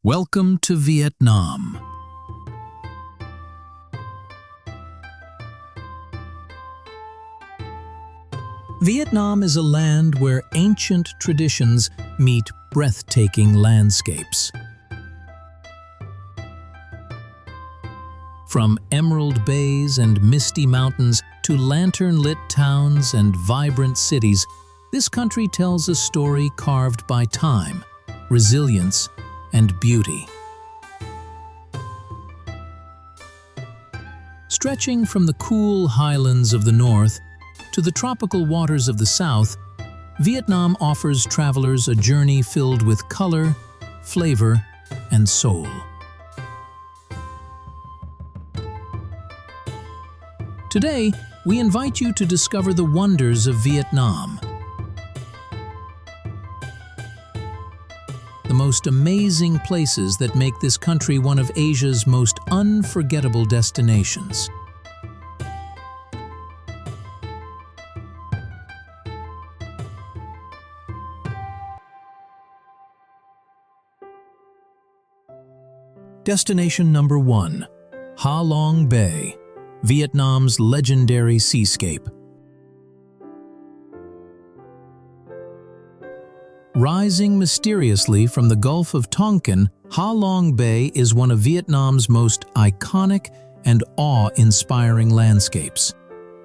Welcome to Vietnam. Vietnam is a land where ancient traditions meet breathtaking landscapes. From emerald bays and misty mountains to lantern-lit towns and vibrant cities, this country tells a story carved by time, resilience, and beauty. Stretching from the cool highlands of the north to the tropical waters of the south, Vietnam offers travelers a journey filled with color, flavor, and soul. Today, we invite you to discover the wonders of Vietnam. The most amazing places that make this country one of Asia's most unforgettable destinations. Destination number 1, Ha Long Bay, Vietnam's legendary seascape. Rising mysteriously from the Gulf of Tonkin, Ha Long Bay is one of Vietnam's most iconic and awe-inspiring landscapes.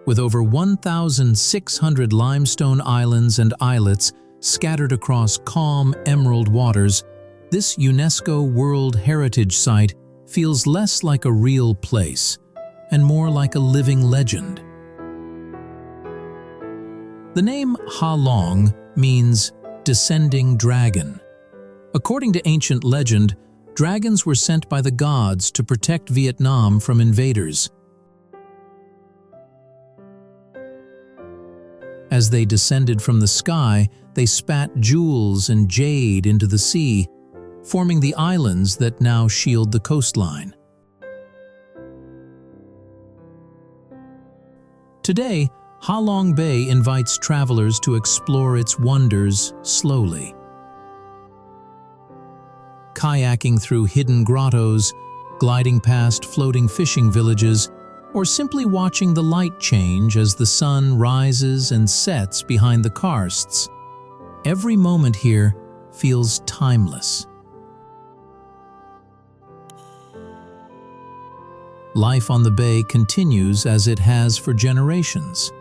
With over 1,600 limestone islands and islets scattered across calm emerald waters, this UNESCO World Heritage Site feels less like a real place and more like a living legend. The name Ha Long means descending dragon. According to ancient legend, dragons were sent by the gods to protect Vietnam from invaders. As they descended from the sky, they spat jewels and jade into the sea, forming the islands that now shield the coastline. Today, Ha Long Bay invites travelers to explore its wonders slowly. Kayaking through hidden grottos, gliding past floating fishing villages, or simply watching the light change as the sun rises and sets behind the karsts, every moment here feels timeless. Life on the bay continues as it has for generations.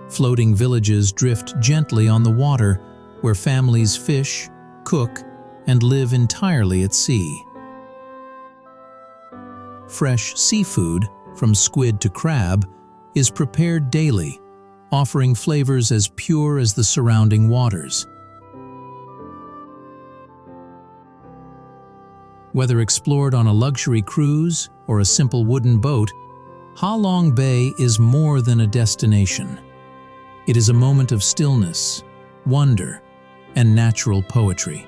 Floating villages drift gently on the water, where families fish, cook, and live entirely at sea. Fresh seafood, from squid to crab, is prepared daily, offering flavors as pure as the surrounding waters. Whether explored on a luxury cruise or a simple wooden boat, Ha Long Bay is more than a destination. It is a moment of stillness, wonder, and natural poetry.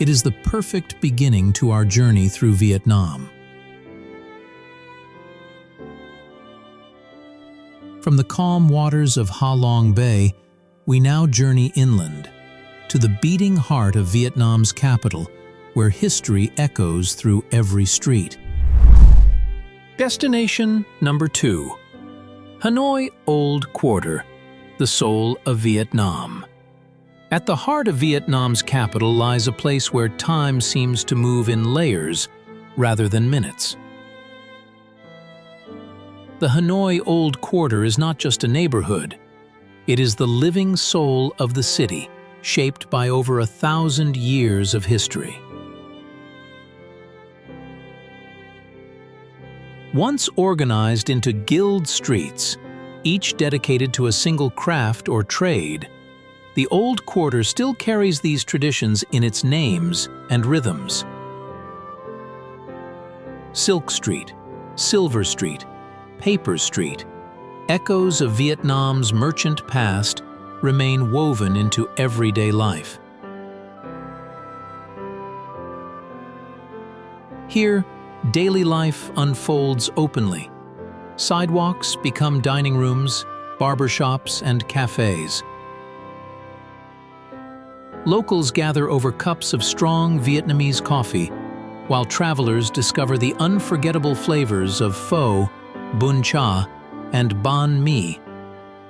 It is the perfect beginning to our journey through Vietnam. From the calm waters of Ha Long Bay, we now journey inland, to the beating heart of Vietnam's capital, where history echoes through every street. Destination number 2. Hanoi Old Quarter, the soul of Vietnam. At the heart of Vietnam's capital lies a place where time seems to move in layers rather than minutes. The Hanoi Old Quarter is not just a neighborhood. It is the living soul of the city, shaped by over 1,000 years of history. Once organized into guild streets, each dedicated to a single craft or trade, the Old Quarter still carries these traditions in its names and rhythms. Silk Street, Silver Street, Paper Street, echoes of Vietnam's merchant past remain woven into everyday life. Here, daily life unfolds openly. Sidewalks become dining rooms, barbershops, and cafes. locals gather over cups of strong Vietnamese coffee, while travelers discover the unforgettable flavors of pho, bun cha, and banh mi,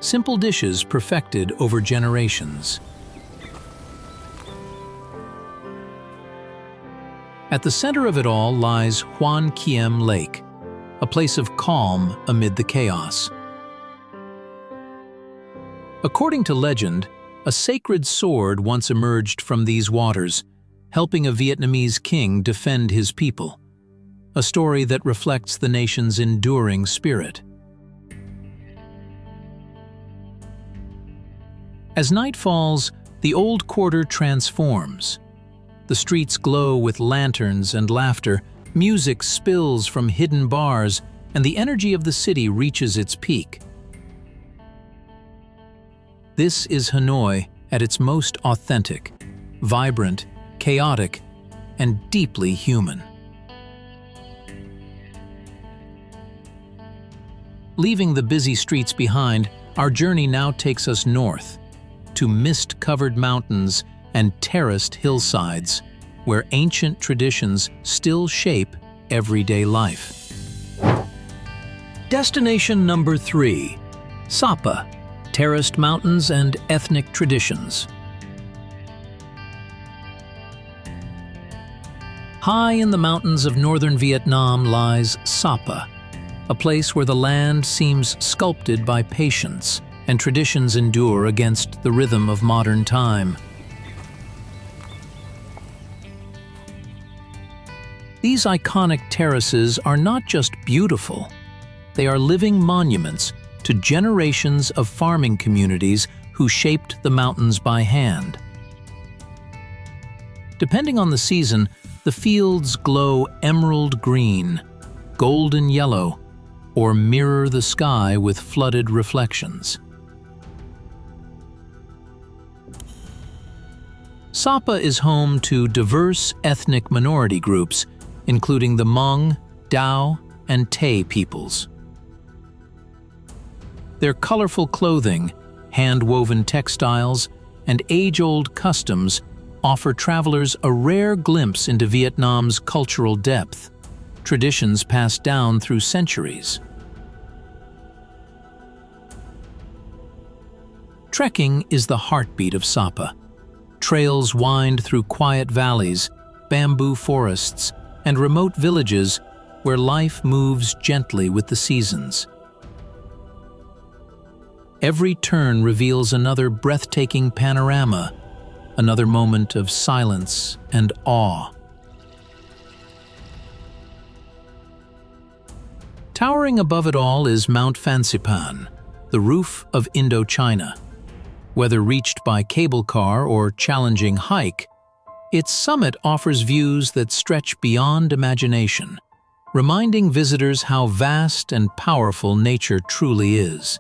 simple dishes perfected over generations. At the center of it all lies Hoan Kiem Lake, a place of calm amid the chaos. According to legend, a sacred sword once emerged from these waters, helping a Vietnamese king defend his people, a story that reflects the nation's enduring spirit. As night falls, the Old Quarter transforms. The streets glow with lanterns and laughter, music spills from hidden bars, and the energy of the city reaches its peak. This is Hanoi at its most authentic, vibrant, chaotic, and deeply human. Leaving the busy streets behind, our journey now takes us north, to mist-covered mountains and terraced hillsides, where ancient traditions still shape everyday life. Destination number 3, Sapa, terraced mountains and ethnic traditions. High in the mountains of northern Vietnam lies Sapa, a place where the land seems sculpted by patience and traditions endure against the rhythm of modern time. These iconic terraces are not just beautiful, they are living monuments to generations of farming communities who shaped the mountains by hand. Depending on the season, the fields glow emerald green, golden yellow, or mirror the sky with flooded reflections. Sapa is home to diverse ethnic minority groups, including the Hmong, Dao, and Tay peoples. Their colorful clothing, hand-woven textiles, and age-old customs offer travelers a rare glimpse into Vietnam's cultural depth, traditions passed down through centuries. Trekking is the heartbeat of Sapa. Trails wind through quiet valleys, bamboo forests, and remote villages where life moves gently with the seasons. Every turn reveals another breathtaking panorama, another moment of silence and awe. Towering above it all is Mount Fansipan, the roof of Indochina. Whether reached by cable car or challenging hike, its summit offers views that stretch beyond imagination, reminding visitors how vast and powerful nature truly is.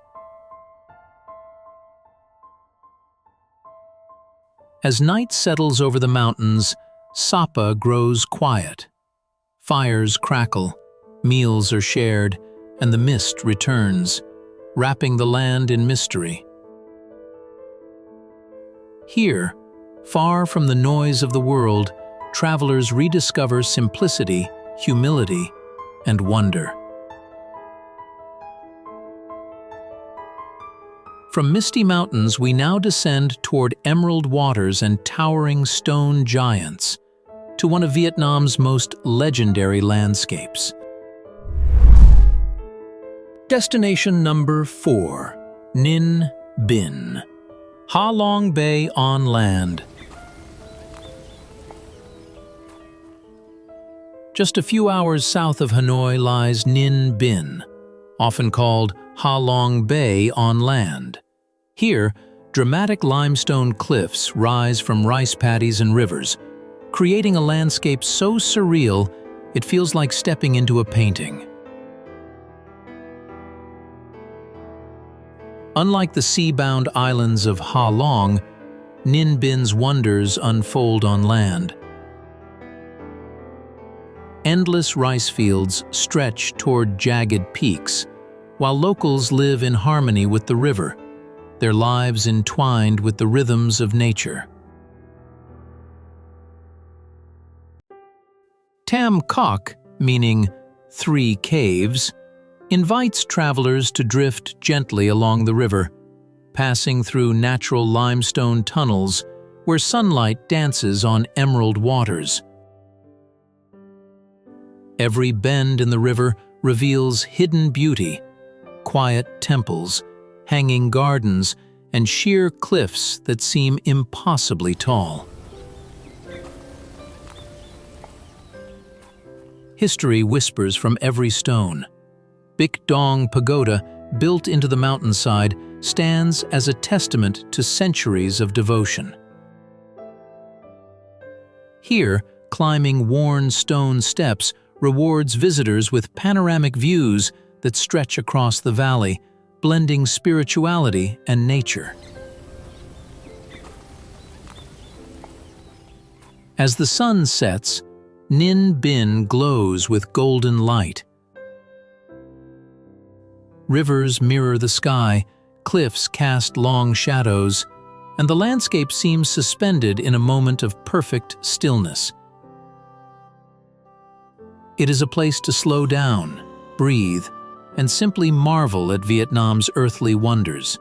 As night settles over the mountains, Sapa grows quiet. Fires crackle, meals are shared, and the mist returns, wrapping the land in mystery. Here, far from the noise of the world, travelers rediscover simplicity, humility, and wonder. From misty mountains, we now descend toward emerald waters and towering stone giants, to one of Vietnam's most legendary landscapes. Destination number 4, Ninh Binh, Ha Long Bay on land. Just a few hours south of Hanoi lies Ninh Binh, often called Ha Long Bay on land. Here, dramatic limestone cliffs rise from rice paddies and rivers, creating a landscape so surreal it feels like stepping into a painting. Unlike the sea-bound islands of Ha Long, Ninh Binh's wonders unfold on land. Endless rice fields stretch toward jagged peaks, while locals live in harmony with the river, their lives entwined with the rhythms of nature. Tam Quoc, meaning three caves, invites travelers to drift gently along the river, passing through natural limestone tunnels where sunlight dances on emerald waters. Every bend in the river reveals hidden beauty, quiet temples, hanging gardens, and sheer cliffs that seem impossibly tall. History whispers from every stone. Bic Dong Pagoda, built into the mountainside, stands as a testament to centuries of devotion. Here, climbing worn stone steps rewards visitors with panoramic views that stretch across the valley, blending spirituality and nature. As the sun sets, Ninh Binh glows with golden light. Rivers mirror the sky, cliffs cast long shadows, and the landscape seems suspended in a moment of perfect stillness. It is a place to slow down, breathe, and simply marvel at Vietnam's earthly wonders.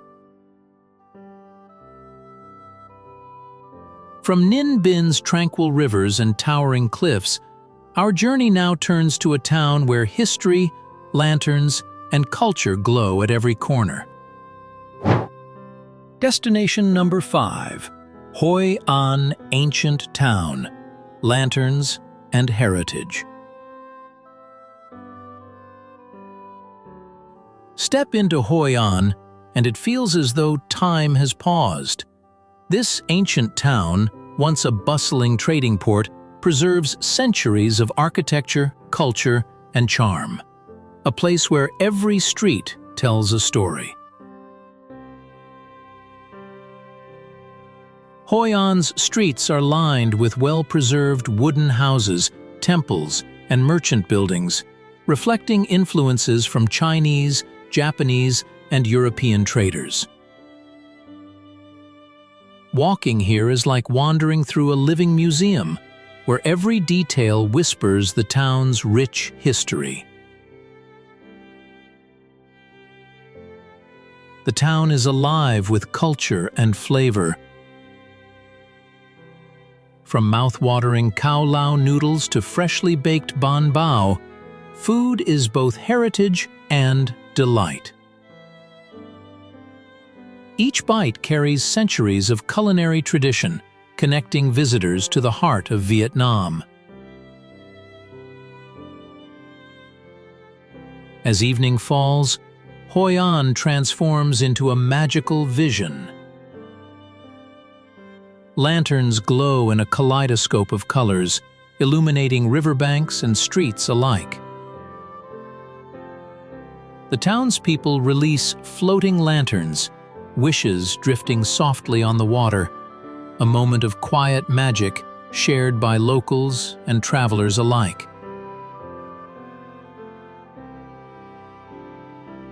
From Ninh Binh's tranquil rivers and towering cliffs, our journey now turns to a town where history, lanterns, and culture glow at every corner. Destination number 5, Hoi An Ancient Town, Lanterns and Heritage. Step into Hoi An, and it feels as though time has paused. This ancient town, once a bustling trading port, preserves centuries of architecture, culture, and charm. A place where every street tells a story. Hoi An's streets are lined with well-preserved wooden houses, temples, and merchant buildings, reflecting influences from Chinese, Japanese, and European traders. Walking here is like wandering through a living museum, where every detail whispers the town's rich history. The town is alive with culture and flavor. From mouth-watering cow lao noodles to freshly baked ban bao, food is both heritage and delight. Each bite carries centuries of culinary tradition, connecting visitors to the heart of Vietnam. As evening falls, Hoi An transforms into a magical vision. Lanterns glow in a kaleidoscope of colors, illuminating riverbanks and streets alike. The townspeople release floating lanterns, wishes drifting softly on the water, a moment of quiet magic shared by locals and travelers alike.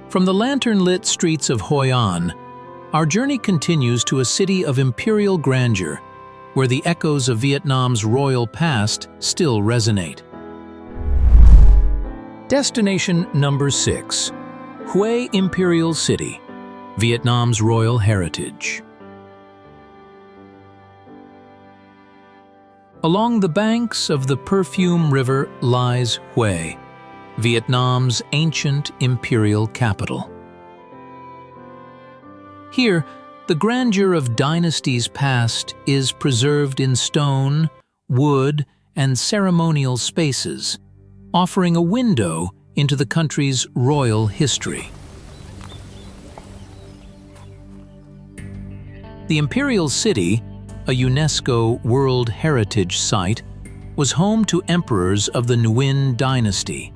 From the lantern-lit streets of Hoi An, our journey continues to a city of imperial grandeur, where the echoes of Vietnam's royal past still resonate. Destination number 6, Hue Imperial City, Vietnam's royal heritage. Along the banks of the Perfume River lies Hue, Vietnam's ancient imperial capital. Here, the grandeur of dynasties past is preserved in stone, wood, and ceremonial spaces, offering a window into the country's royal history. The Imperial City, a UNESCO World Heritage Site, was home to emperors of the Nguyen dynasty.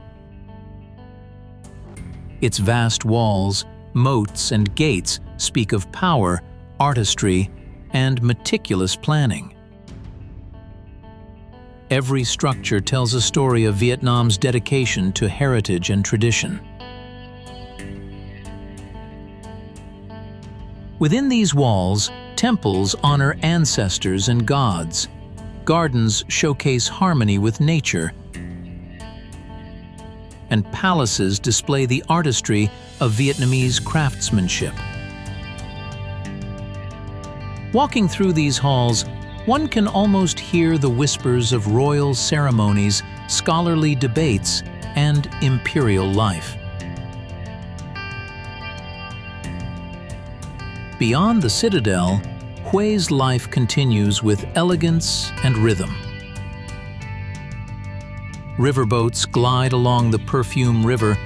Its vast walls, moats, and gates speak of power, artistry, and meticulous planning. Every structure tells a story of Vietnam's dedication to heritage and tradition. Within these walls, temples honor ancestors and gods, gardens showcase harmony with nature, and palaces display the artistry of Vietnamese craftsmanship. Walking through these halls, one can almost hear the whispers of royal ceremonies, scholarly debates, and imperial life. Beyond the citadel, Hue's life continues with elegance and rhythm. Riverboats glide along the perfume river,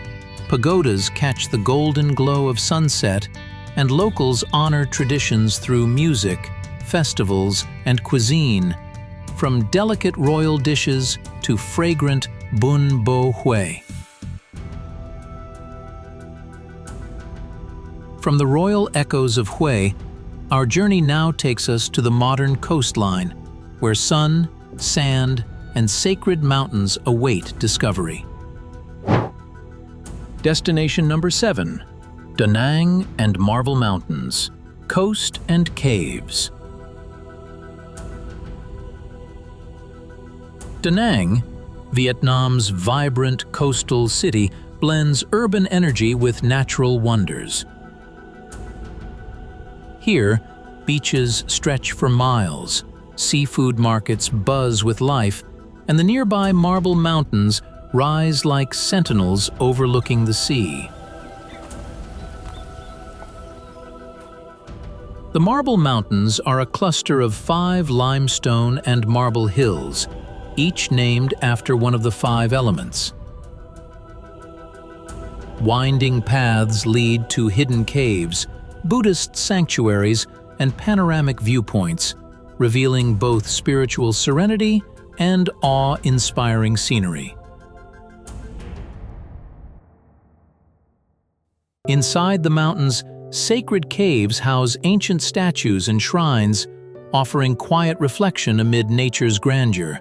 pagodas catch the golden glow of sunset, and locals honor traditions through music, festivals, and cuisine, from delicate royal dishes to fragrant bun bo hue. From the royal echoes of Hue, our journey now takes us to the modern coastline, where sun, sand, and sacred mountains await discovery. Destination number 7. Da Nang and Marble Mountains, Coast and Caves. Da Nang, Vietnam's vibrant coastal city, blends urban energy with natural wonders. Here, beaches stretch for miles, seafood markets buzz with life, and the nearby Marble Mountains rise like sentinels overlooking the sea. The Marble Mountains are a cluster of 5 limestone and marble hills, each named after one of the 5 elements. Winding paths lead to hidden caves, Buddhist sanctuaries, and panoramic viewpoints, revealing both spiritual serenity and awe-inspiring scenery. Inside the mountains, sacred caves house ancient statues and shrines, offering quiet reflection amid nature's grandeur.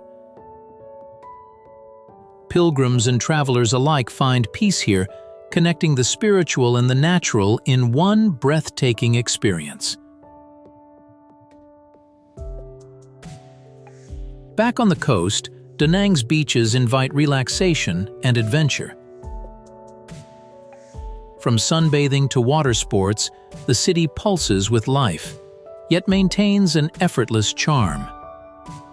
Pilgrims and travelers alike find peace here, connecting the spiritual and the natural in one breathtaking experience. Back on the coast, Da Nang's beaches invite relaxation and adventure. From sunbathing to water sports, the city pulses with life, yet maintains an effortless charm.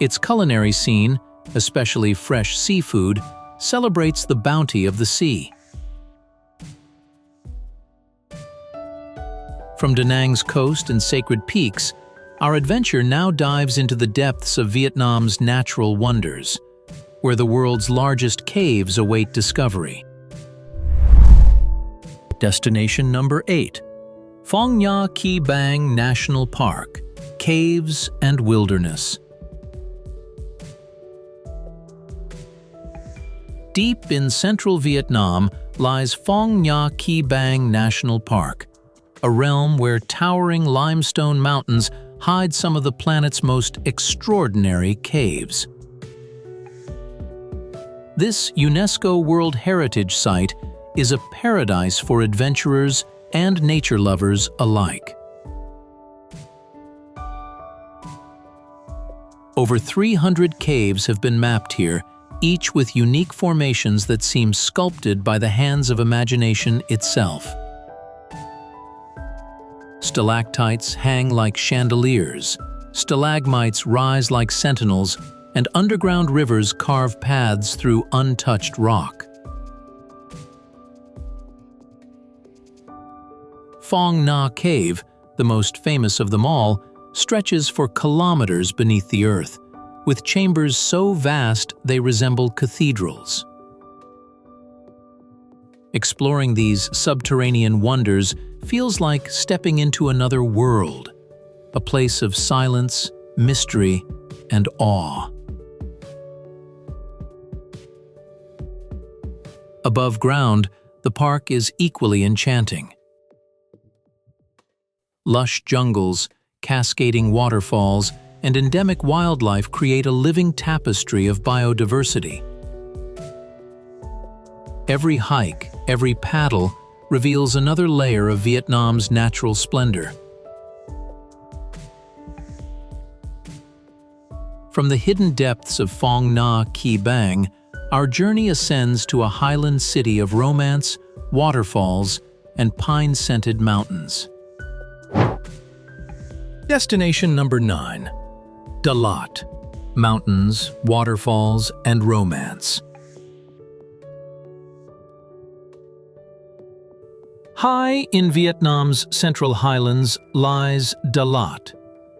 Its culinary scene, especially fresh seafood, celebrates the bounty of the sea. From Da Nang's coast and sacred peaks, our adventure now dives into the depths of Vietnam's natural wonders, where the world's largest caves await discovery. Destination number 8. Phong Nha Ke Bang National Park, Caves and Wilderness. Deep in central Vietnam lies Phong Nha Ke Bang National Park, a realm where towering limestone mountains hide some of the planet's most extraordinary caves. This UNESCO World Heritage Site is a paradise for adventurers and nature lovers alike. Over 300 caves have been mapped here, each with unique formations that seem sculpted by the hands of imagination itself. Stalactites hang like chandeliers, stalagmites rise like sentinels, and underground rivers carve paths through untouched rock. Phong Nha Cave, the most famous of them all, stretches for kilometers beneath the earth, with chambers so vast they resemble cathedrals. Exploring these subterranean wonders feels like stepping into another world, a place of silence, mystery, and awe. Above ground, the park is equally enchanting. Lush jungles, cascading waterfalls, and endemic wildlife create a living tapestry of biodiversity. Every hike, every paddle, reveals another layer of Vietnam's natural splendor. From the hidden depths of Phong Nha Ke Bang, our journey ascends to a highland city of romance, waterfalls, and pine-scented mountains. Destination number 9. Dalat. Mountains, waterfalls, and romance. High in Vietnam's central highlands lies Dalat,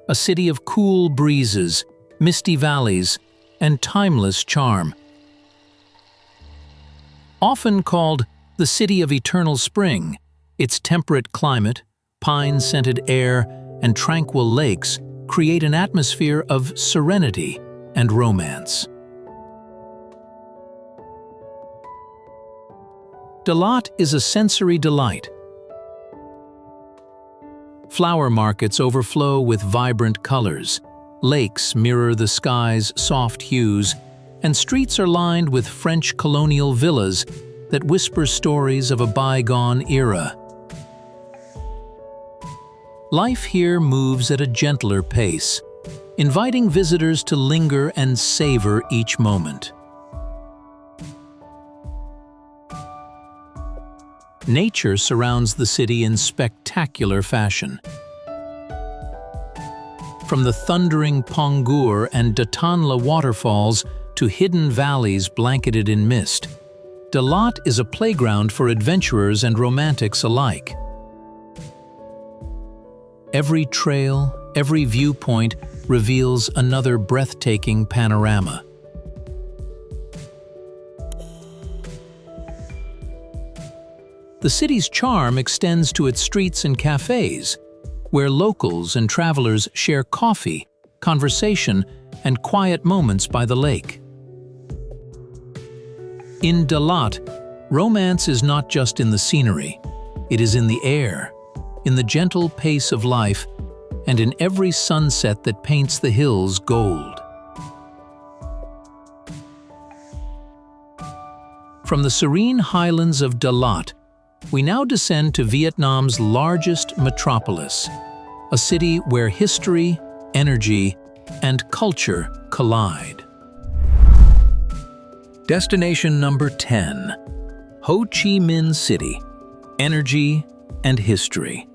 a city of cool breezes, misty valleys, and timeless charm. Often called the City of Eternal Spring, its temperate climate, pine-scented air, and tranquil lakes create an atmosphere of serenity and romance. Dalat is a sensory delight. Flower markets overflow with vibrant colors, lakes mirror the sky's soft hues, and streets are lined with French colonial villas that whisper stories of a bygone era. Life here moves at a gentler pace, inviting visitors to linger and savor each moment. Nature surrounds the city in spectacular fashion. From the thundering Pongur and Datanla waterfalls to hidden valleys blanketed in mist, Dalat is a playground for adventurers and romantics alike. Every trail, every viewpoint reveals another breathtaking panorama. The city's charm extends to its streets and cafes, where locals and travelers share coffee, conversation, and quiet moments by the lake. In Dalat, romance is not just in the scenery, it is in the air, in the gentle pace of life, and in every sunset that paints the hills gold. From the serene highlands of Dalat, we now descend to Vietnam's largest metropolis, a city where history, energy, and culture collide. Destination number 10. Ho Chi Minh City. Energy and history.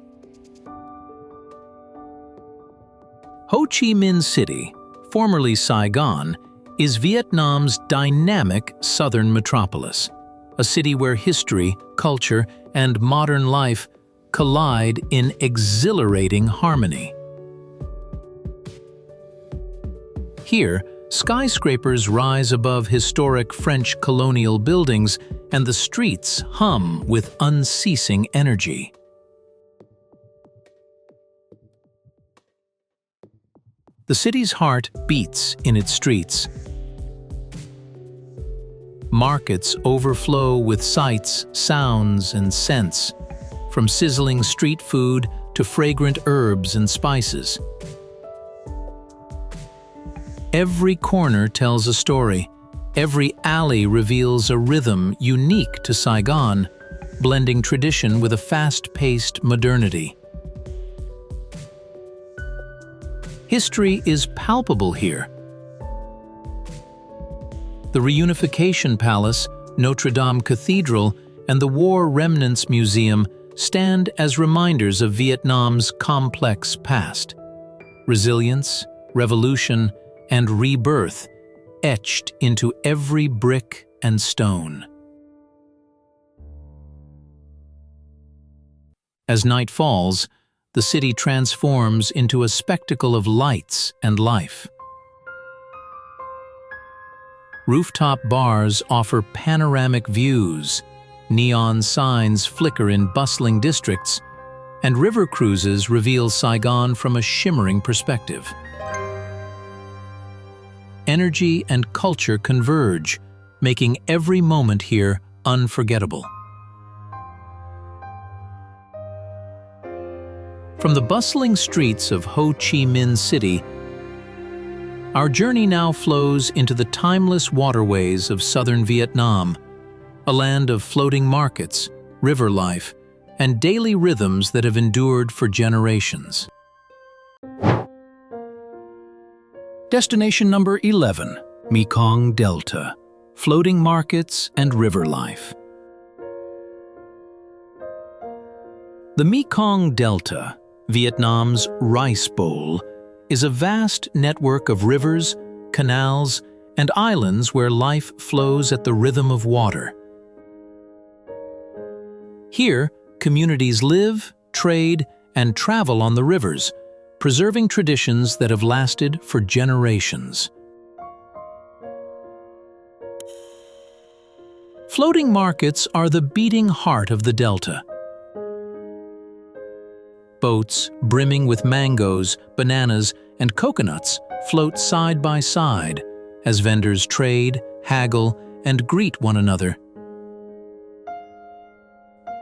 Ho Chi Minh City, formerly Saigon, is Vietnam's dynamic southern metropolis, a city where history, culture, and modern life collide in exhilarating harmony. Here, skyscrapers rise above historic French colonial buildings, and the streets hum with unceasing energy. The city's heart beats in its streets. Markets overflow with sights, sounds, and scents, from sizzling street food to fragrant herbs and spices. Every corner tells a story. Every alley reveals a rhythm unique to Saigon, blending tradition with a fast-paced modernity. History is palpable here. The Reunification Palace, Notre Dame Cathedral, and the War Remnants Museum stand as reminders of Vietnam's complex past. Resilience, revolution, and rebirth etched into every brick and stone. As night falls, the city transforms into a spectacle of lights and life. Rooftop bars offer panoramic views, neon signs flicker in bustling districts, and river cruises reveal Saigon from a shimmering perspective. Energy and culture converge, making every moment here unforgettable. From the bustling streets of Ho Chi Minh City, our journey now flows into the timeless waterways of southern Vietnam, a land of floating markets, river life, and daily rhythms that have endured for generations. Destination number 11, Mekong Delta. floating markets, and river life. The Mekong Delta, Vietnam's Rice Bowl, is a vast network of rivers, canals, and islands where life flows at the rhythm of water. Here, communities live, trade, and travel on the rivers, preserving traditions that have lasted for generations. Floating markets are the beating heart of the Delta. Boats brimming with mangoes, bananas, and coconuts float side by side as vendors trade, haggle, and greet one another.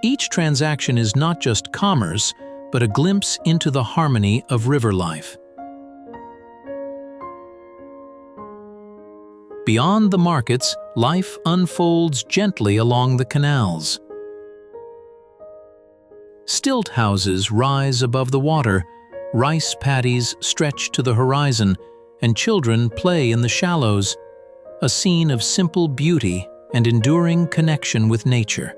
Each transaction is not just commerce, but a glimpse into the harmony of river life. Beyond the markets, life unfolds gently along the canals. Stilt houses rise above the water, rice paddies stretch to the horizon, and children play in the shallows, a scene of simple beauty and enduring connection with nature.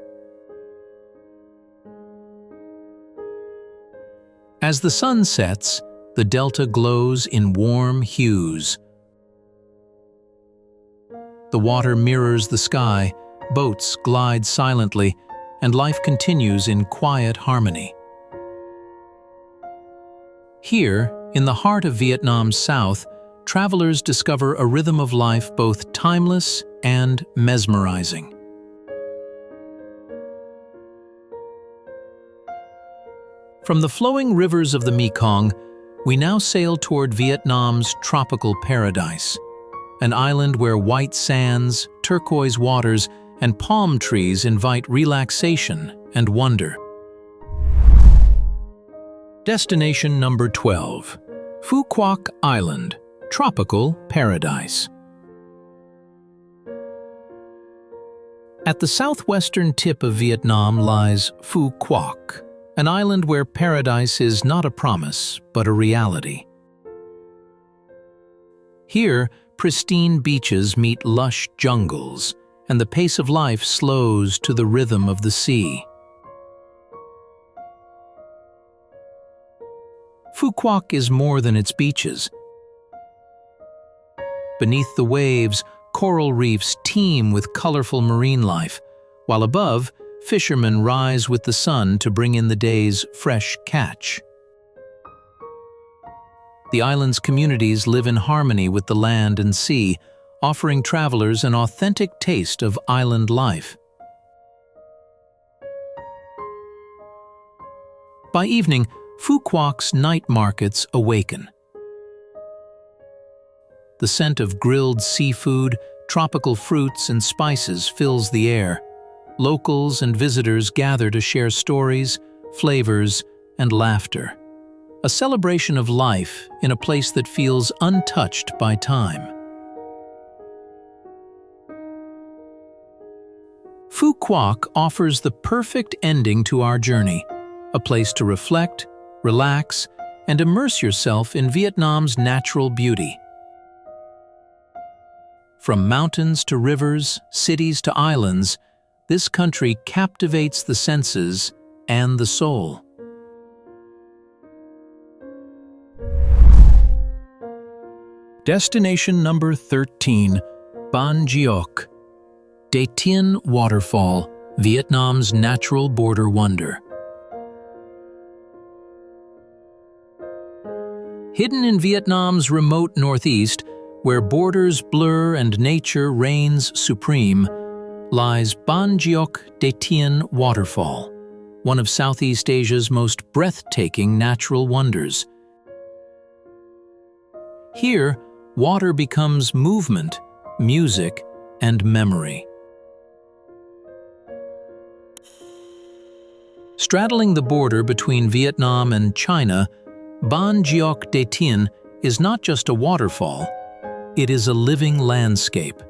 As the sun sets, the delta glows in warm hues. The water mirrors the sky, boats glide silently, and life continues in quiet harmony. Here, in the heart of Vietnam's south, travelers discover a rhythm of life both timeless and mesmerizing. From the flowing rivers of the Mekong, we now sail toward Vietnam's tropical paradise, an island where white sands, turquoise waters, and palm trees invite relaxation and wonder. Destination number 12. Phu Quoc Island, tropical paradise. At the southwestern tip of Vietnam lies Phu Quoc, an island where paradise is not a promise, but a reality. Here, pristine beaches meet lush jungles, and the pace of life slows to the rhythm of the sea. Phu Quoc is more than its beaches. Beneath the waves, coral reefs teem with colorful marine life, while above, fishermen rise with the sun to bring in the day's fresh catch. The island's communities live in harmony with the land and sea, offering travelers an authentic taste of island life. By evening, Phu Quoc's night markets awaken. The scent of grilled seafood, tropical fruits, and spices fills the air. Locals and visitors gather to share stories, flavors, and laughter. A celebration of life in a place that feels untouched by time. Phu Quoc offers the perfect ending to our journey, a place to reflect, relax, and immerse yourself in Vietnam's natural beauty. From mountains to rivers, cities to islands, this country captivates the senses and the soul. Destination number 13, Ban Gioc, De Tien Waterfall, Vietnam's natural border wonder. Hidden in Vietnam's remote northeast, where borders blur and nature reigns supreme, lies Ban Gioc De Tien Waterfall, one of Southeast Asia's most breathtaking natural wonders. Here, water becomes movement, music, and memory. Straddling the border between Vietnam and China, Ban Gioc De Tien is not just a waterfall, it is a living landscape.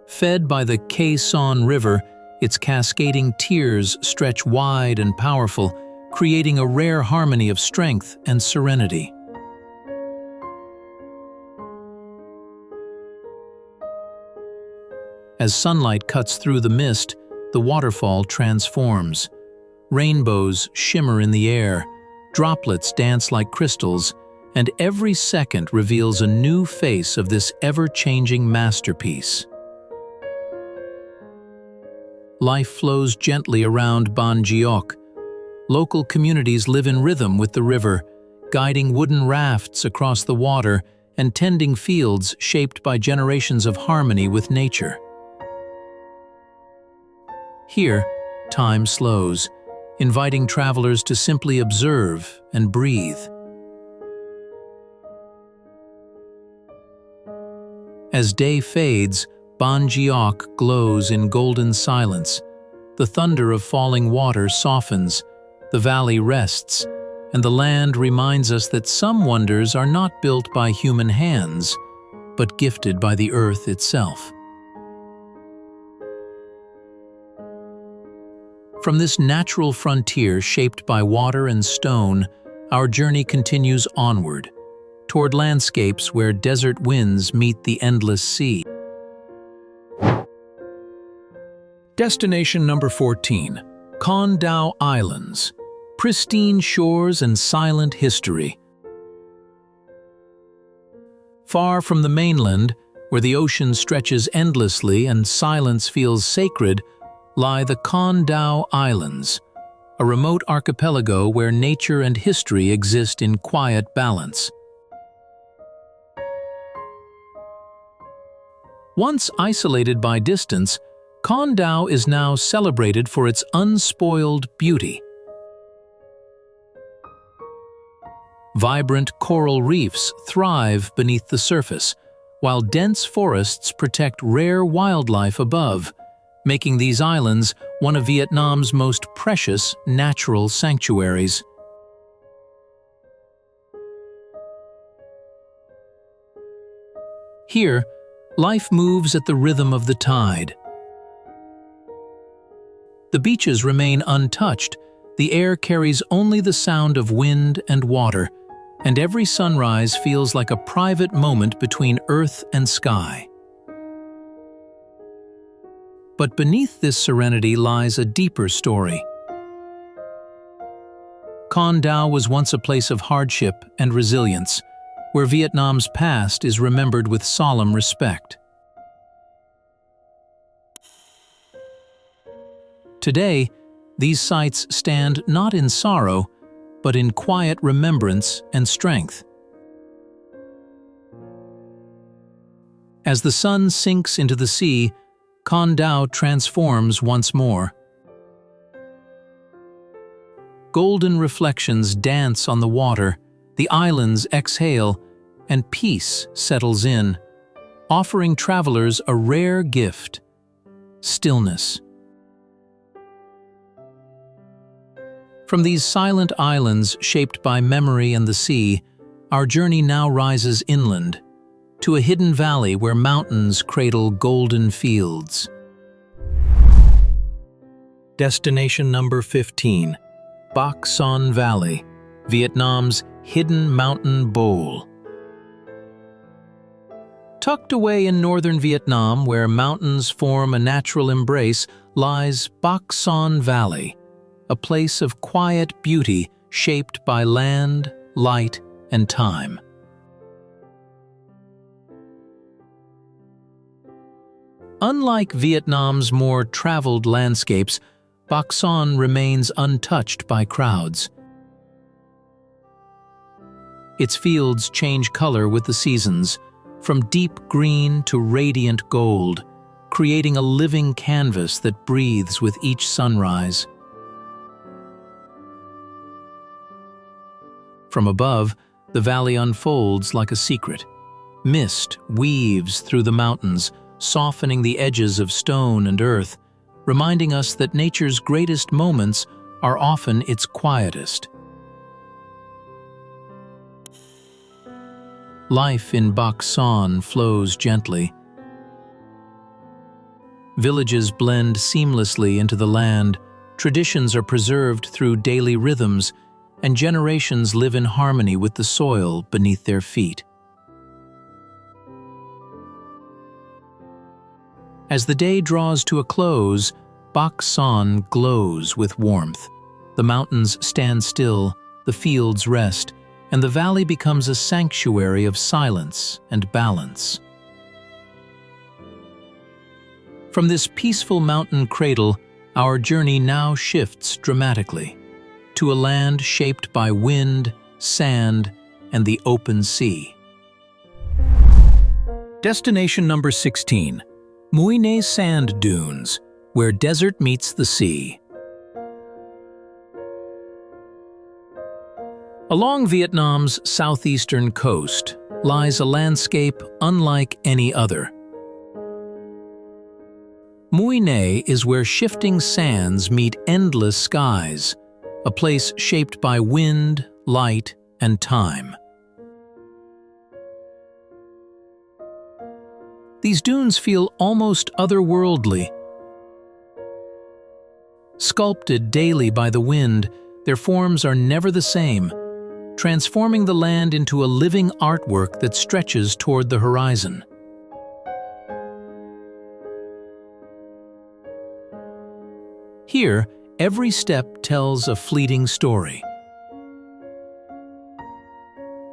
Fed by the Khe Son River, its cascading tiers stretch wide and powerful, creating a rare harmony of strength and serenity. As sunlight cuts through the mist, the waterfall transforms. Rainbows shimmer in the air, droplets dance like crystals, and every second reveals a new face of this ever-changing masterpiece. Life flows gently around Phu Quoc. Local communities live in rhythm with the river, guiding wooden rafts across the water and tending fields shaped by generations of harmony with nature. Here, time slows, inviting travelers to simply observe and breathe. As day fades, Phu Quoc glows in golden silence. The thunder of falling water softens, the valley rests, and the land reminds us that some wonders are not built by human hands, but gifted by the earth itself. From this natural frontier shaped by water and stone, our journey continues onward, toward landscapes where desert winds meet the endless sea. Destination number 14, Con Dao Islands. Pristine shores and silent history. Far from the mainland, where the ocean stretches endlessly and silence feels sacred, lie the Con Dao Islands, a remote archipelago where nature and history exist in quiet balance. Once isolated by distance, Con Dao is now celebrated for its unspoiled beauty. Vibrant coral reefs thrive beneath the surface, while dense forests protect rare wildlife above, making these islands one of Vietnam's most precious natural sanctuaries. Here, life moves at the rhythm of the tide. The beaches remain untouched, the air carries only the sound of wind and water, and every sunrise feels like a private moment between earth and sky. But beneath this serenity lies a deeper story. Con Dao was once a place of hardship and resilience, where Vietnam's past is remembered with solemn respect. Today, these sites stand not in sorrow, but in quiet remembrance and strength. As the sun sinks into the sea, Con Dao transforms once more. Golden reflections dance on the water, the islands exhale, and peace settles in, offering travelers a rare gift: stillness. From these silent islands shaped by memory and the sea, our journey now rises inland, to a hidden valley where mountains cradle golden fields. Destination number 15, Bac Son Valley, Vietnam's hidden mountain bowl. Tucked away in northern Vietnam, where mountains form a natural embrace, lies Bac Son Valley, a place of quiet beauty shaped by land, light, and time. Unlike Vietnam's more traveled landscapes, Bac Son remains untouched by crowds. Its fields change color with the seasons, from deep green to radiant gold, creating a living canvas that breathes with each sunrise. From above, the valley unfolds like a secret. Mist weaves through the mountains, softening the edges of stone and earth, reminding us that nature's greatest moments are often its quietest. Life in Bac Son flows gently. Villages blend seamlessly into the land, traditions are preserved through daily rhythms, and generations live in harmony with the soil beneath their feet. As the day draws to a close, Bac Son glows with warmth. The mountains stand still, the fields rest, and the valley becomes a sanctuary of silence and balance. From this peaceful mountain cradle, our journey now shifts dramatically to a land shaped by wind, sand, and the open sea. Destination number 16, Mui Ne Sand Dunes, where desert meets the sea. Along Vietnam's southeastern coast lies a landscape unlike any other. Mui Ne is where shifting sands meet endless skies, a place shaped by wind, light, and time. These dunes feel almost otherworldly. Sculpted daily by the wind, their forms are never the same, transforming the land into a living artwork that stretches toward the horizon. Here, every step tells a fleeting story.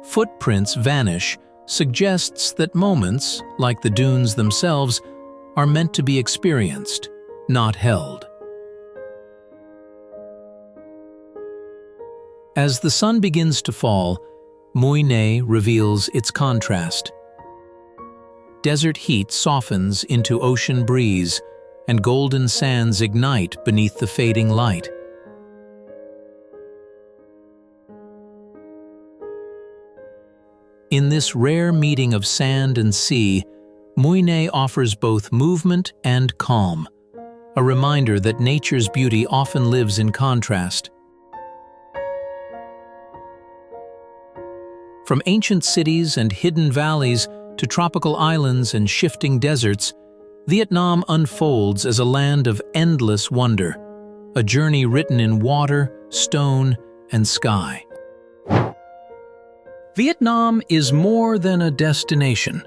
Footprints vanish suggests that moments, like the dunes themselves, are meant to be experienced, not held. As the sun begins to fall, Mui Ne reveals its contrast. Desert heat softens into ocean breeze, and golden sands ignite beneath the fading light. In this rare meeting of sand and sea, Mui Ne offers both movement and calm, a reminder that nature's beauty often lives in contrast. From ancient cities and hidden valleys to tropical islands and shifting deserts, Vietnam unfolds as a land of endless wonder, a journey written in water, stone, and sky. Vietnam is more than a destination.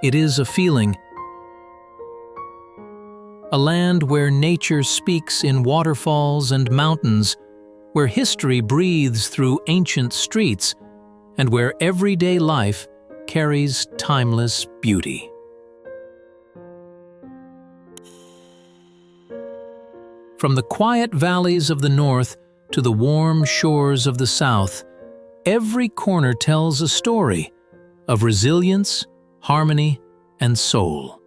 It is a feeling. A land where nature speaks in waterfalls and mountains, where history breathes through ancient streets, and where everyday life carries timeless beauty. From the quiet valleys of the north to the warm shores of the south, every corner tells a story of resilience, harmony, and soul.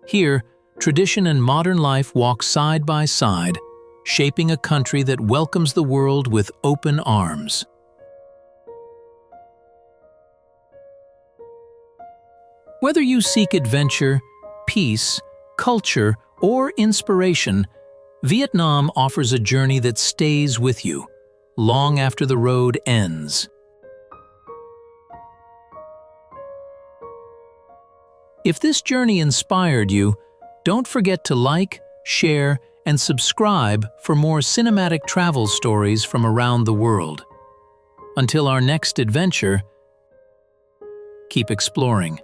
Here, tradition and modern life walk side by side, shaping a country that welcomes the world with open arms. Whether you seek adventure, peace, culture, or inspiration, Vietnam offers a journey that stays with you long after the road ends. If this journey inspired you, don't forget to like, share, and subscribe for more cinematic travel stories from around the world. Until our next adventure, keep exploring.